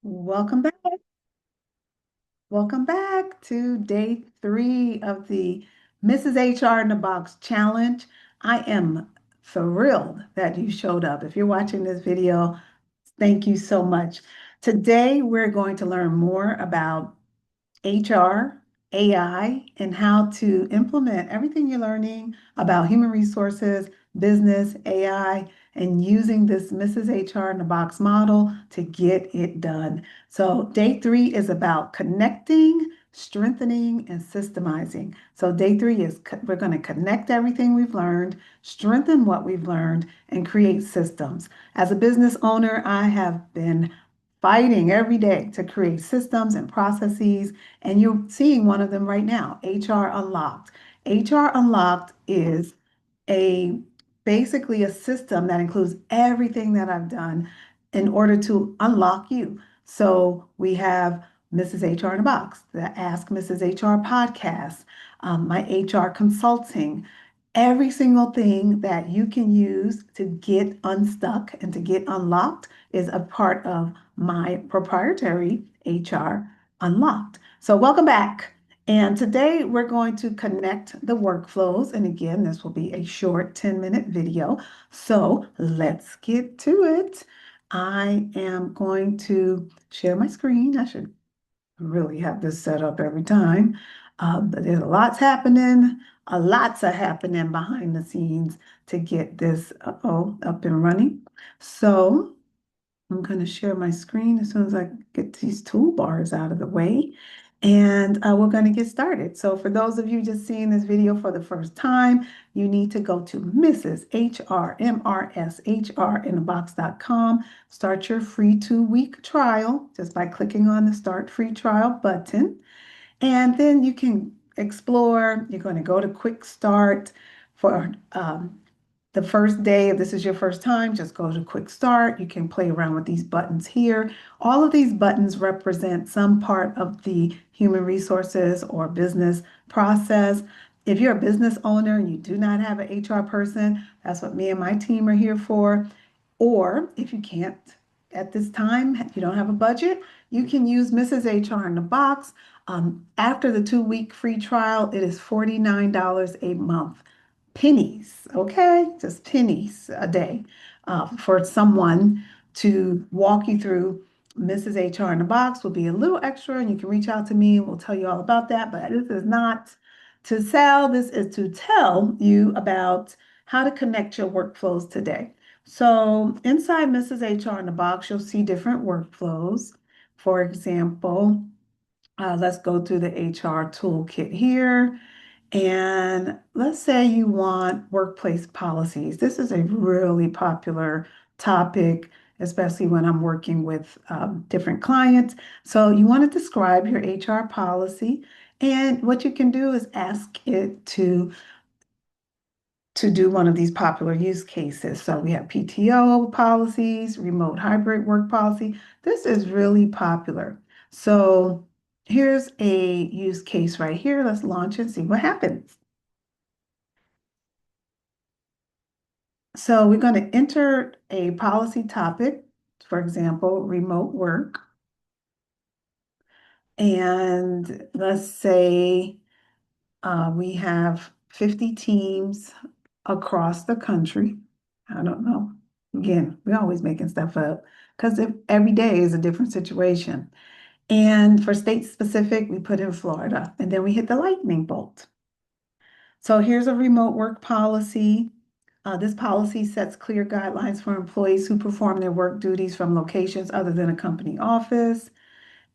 Welcome back. Welcome back to day 3 of the Mrs. HR in the Box challenge. I am thrilled that you showed up. If you're watching this video, thank you so much. Today, we're going to learn more about HR, AI, and how to implement everything you're learning about human resources, business, AI, and using this Mrs. HR in the Box model to get it done. So, day 3 is about connecting, strengthening, and systemizing. So, day 3 is we're going to connect everything we've learned, strengthen what we've learned, and create systems. As a business owner, I have been fighting every day to create systems and processes, and you're seeing one of them right now, HR Unlocked. HR Unlocked is a basically a system that includes everything that I've done in order to unlock you. So we have Mrs. HR in a Box, the Ask Mrs. HR podcast, my HR consulting, every single thing that you can use to get unstuck and to get unlocked is a part of my proprietary HR Unlocked. So welcome back. And today we're going to connect the workflows. And again, this will be a short 10-minute video. So let's get to it. I am going to share my screen. I should really have this set up every time. But there's lots are happening behind the scenes to get this up and running. So I'm going to share my screen as soon as I get these toolbars out of the way. And we're going to get started. So for those of you just seeing this video for the first time, you need to go to Mrs. HR, MRSHR in the box.com. Start your free 2-week trial just by clicking on the Start Free Trial button. And then you can explore. You're going to go to Quick Start for the first day. If this is your first time, just go to Quick Start. You can play around with these buttons here. All of these buttons represent some part of the human resources or business process. If you're a business owner and you do not have an HR person, that's what me and my team are here for. Or if you can't at this time, you don't have a budget, you can use Mrs. HR in the Box. After the 2-week free trial, it is $49 a month. Pennies, okay? Just pennies a day for someone to walk you through Mrs. HR in the Box will be a little extra, and you can reach out to me and we'll tell you all about that. But this is not to sell, this is to tell you about how to connect your workflows today. So inside Mrs. HR in the Box, you'll see different workflows. For example, let's go through the HR toolkit here. And let's say you want workplace policies. This is a really popular topic, especially when I'm working with different clients. So you want to describe your HR policy. And what you can do is ask it to do one of these popular use cases. So we have PTO policies, remote hybrid work policy. This is really popular. So here's a use case right here. Let's launch and see what happens. So we're going to enter a policy topic, for example, remote work. And let's say we have 50 teams across the country. I don't know. Again, we're always making stuff up because every day is a different situation. And for state specific, we put in Florida, and then we hit the lightning bolt. So here's a remote work policy. This policy sets clear guidelines for employees who perform their work duties from locations other than a company office.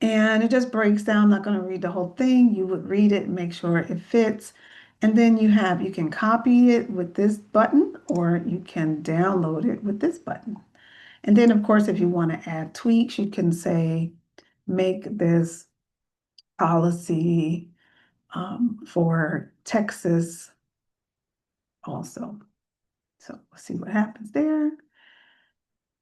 And it just breaks down. I'm not going to read the whole thing. You would read it and make sure it fits. And then you can copy it with this button, or you can download it with this button. And then, of course, if you want to add tweaks, you can say, make this policy for Texas also. So let's see what happens there.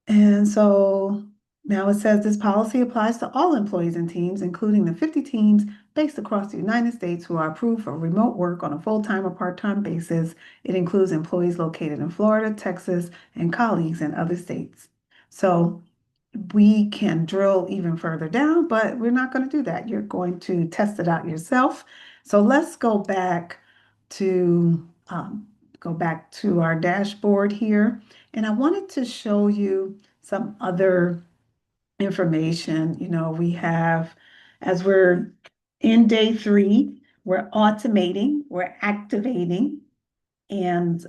And so now it says this policy applies to all employees and teams, including the 50 teams based across the United States who are approved for remote work on a full-time or part-time basis. It includes employees located in Florida, Texas, and colleagues in other states. So we can drill even further down, but we're not going to do that. You're going to test it out yourself. So let's to go back to our dashboard here. And I wanted to show you some other information. We have, as we're in day three, we're automating, we're activating, and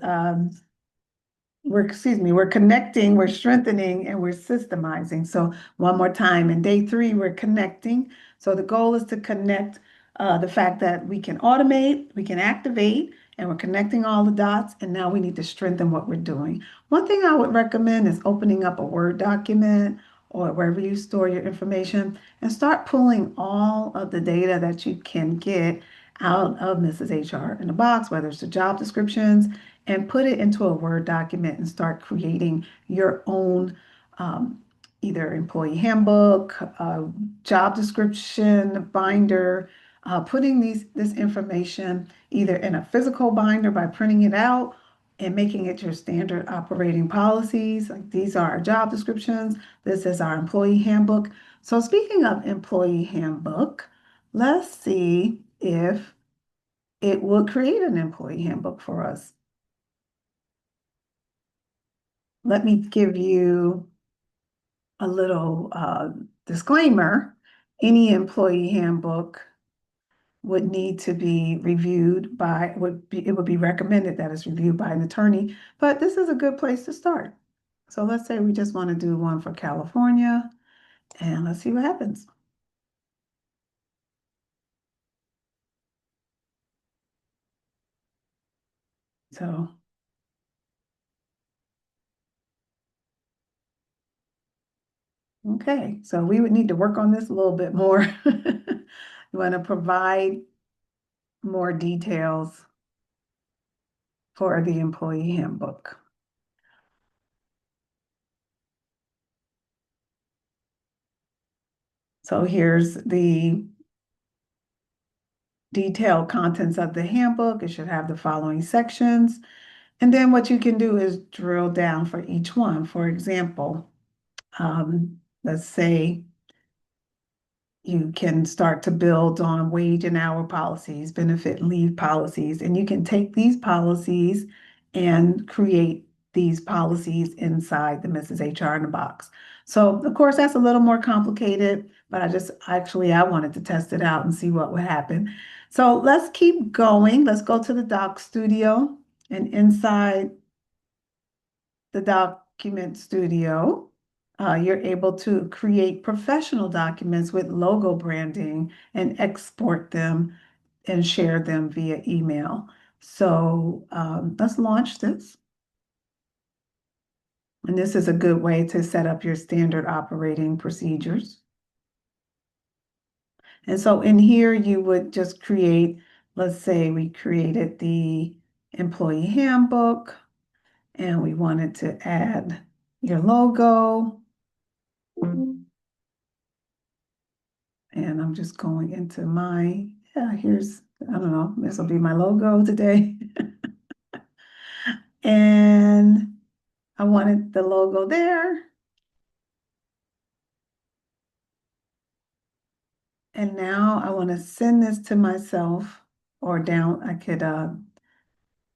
we're connecting, we're strengthening, and we're systemizing. So one more time, in day three, we're connecting. So the goal is to connect the fact that we can automate, we can activate, and we're connecting all the dots. And now we need to strengthen what we're doing. One thing I would recommend is opening up a Word document or wherever you store your information and start pulling all of the data that you can get out of Mrs. HR in the box, whether it's the job descriptions, and put it into a Word document and start creating your own um, either employee handbook, job description, binder, putting this information either in a physical binder by printing it out and making it your standard operating policies. Like these are our job descriptions. This is our employee handbook. So speaking of employee handbook, let's see if it will create an employee handbook for us. Let me give you a little disclaimer. Any employee handbook would need to be reviewed by, it would be recommended that it's reviewed by an attorney, but this is a good place to start. So let's say we just want to do one for California and let's see what happens. So, okay, so we would need to work on this a little bit more. You want to provide more details for the employee handbook. So here's the detailed contents of the handbook. It should have the following sections. And then what you can do is drill down for each one. For example, let's say you can start to build on wage and hour policies, benefit and leave policies, and you can take these policies and create these policies inside the Mrs. HR in the box. So of course, that's a little more complicated, but I wanted to test it out and see what would happen. So let's keep going. Let's go to the Doc Studio, and inside the Document Studio, you're able to create professional documents with logo branding and export them and share them via email. So let's launch this. And this is a good way to set up your standard operating procedures. And so in here, you would just create, let's say we created the employee handbook and we wanted to add your logo. And I'm just going into here's, I don't know, this will be my logo today. And I wanted the logo there. And now I want to send this to myself I could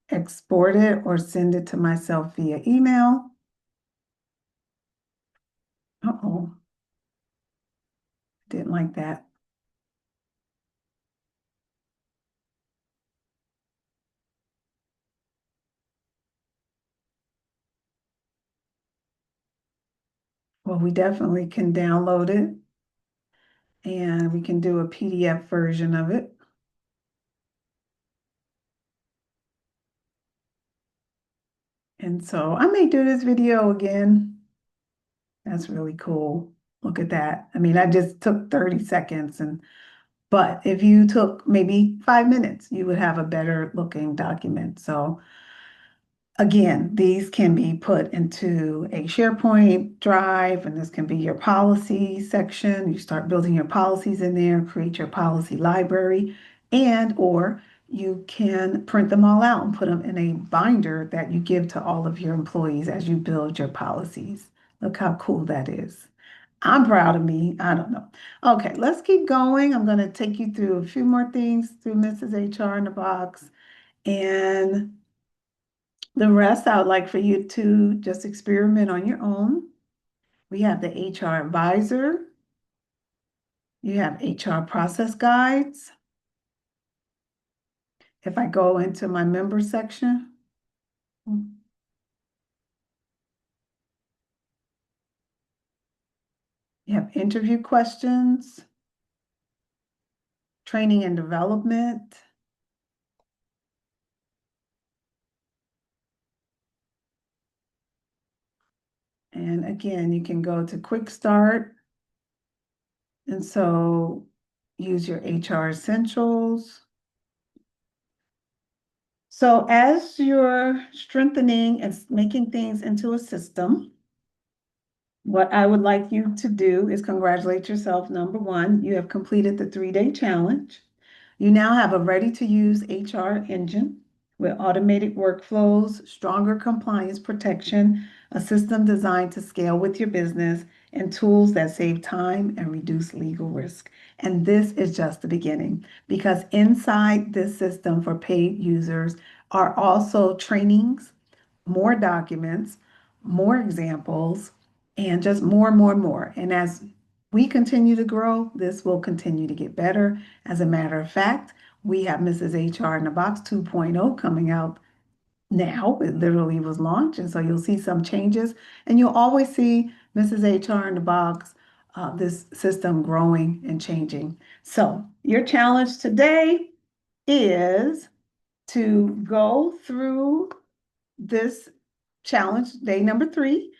export it or send it to myself via email. Uh-oh, didn't like that. Well, we definitely can download it and we can do a PDF version of it. And so I may do this video again. That's really cool. Look at that. I mean, I just took 30 seconds but if you took maybe 5 minutes, you would have a better looking document. So again, these can be put into a SharePoint drive, and this can be your policy section. You start building your policies in there, create your policy library, or you can print them all out and put them in a binder that you give to all of your employees as you build your policies. Look how cool that is. I'm proud of me. I don't know. Okay, let's keep going. I'm going to take you through a few more things through Mrs. HR in the box. And the rest, I would like for you to just experiment on your own. We have the HR advisor. You have HR process guides. If I go into my member section, you have interview questions, training and development. And again, you can go to quick start. And so use your HR essentials. So as you're strengthening and making things into a system, what I would like you to do is congratulate yourself. Number one, you have completed the 3-day challenge. You now have a ready-to-use HR engine with automated workflows, stronger compliance protection, a system designed to scale with your business, and tools that save time and reduce legal risk. And this is just the beginning, because inside this system for paid users are also trainings, more documents, more examples, and just more and more and more. And as we continue to grow, this will continue to get better. As a matter of fact, we have Mrs. HR in the Box 2.0 coming out now. It literally was launched, and so you'll see some changes, and you'll always see Mrs. HR in the Box, this system growing and changing. So your challenge today is to go through this challenge, day number 3,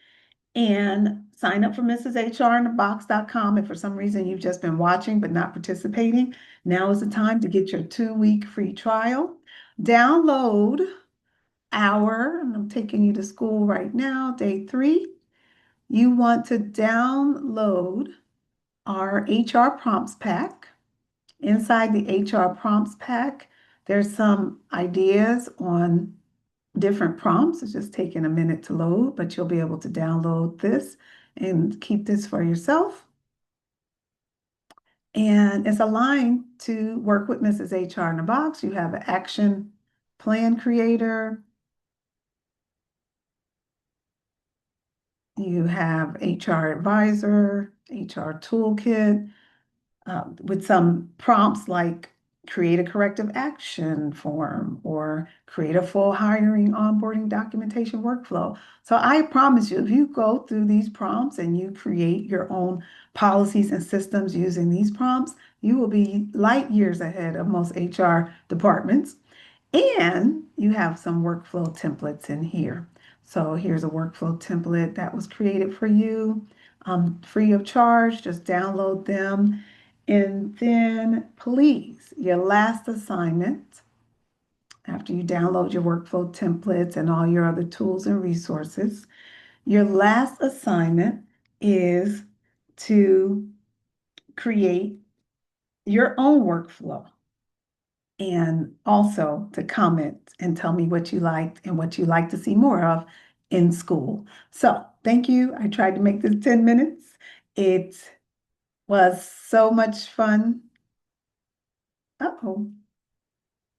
and sign up for mrshrnthebox.com. If for some reason you've just been watching but not participating, now is the time to get your 2-week free trial. Download and I'm taking you to Skool right now, day 3. You want to download our HR prompts pack. Inside the HR prompts pack, there's some ideas on different prompts. It's just taking a minute to load, but you'll be able to download this and keep this for yourself. And it's aligned to work with Mrs. HR in the Box. You have an action plan creator. You have HR advisor, HR toolkit, with some prompts like create a corrective action form or create a full hiring onboarding documentation workflow. So I promise you, if you go through these prompts and you create your own policies and systems using these prompts, you will be light years ahead of most HR departments. And you have some workflow templates in here. So here's a workflow template that was created for you, free of charge. Just download them. And then please, your last assignment, after you download your workflow templates and all your other tools and resources, your last assignment is to create your own workflow and also to comment and tell me what you liked and what you like to see more of in Skool. So thank you. I tried to make this 10 minutes. It was so much fun. Uh-oh.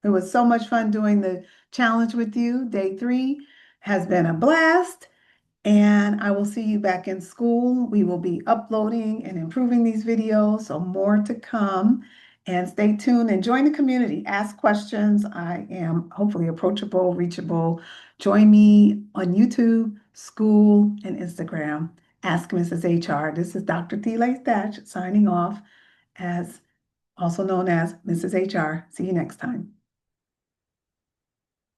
It was so much fun doing the challenge with you. Day 3 has been a blast, and I will see you back in Skool. We will be uploading and improving these videos, so more to come. And stay tuned and join the community. Ask questions. I am hopefully approachable, reachable. Join me on YouTube, Skool, and Instagram. Ask Mrs. HR. This is Dr. Thelá Thatch signing off, as also known as Mrs. HR. See you next time.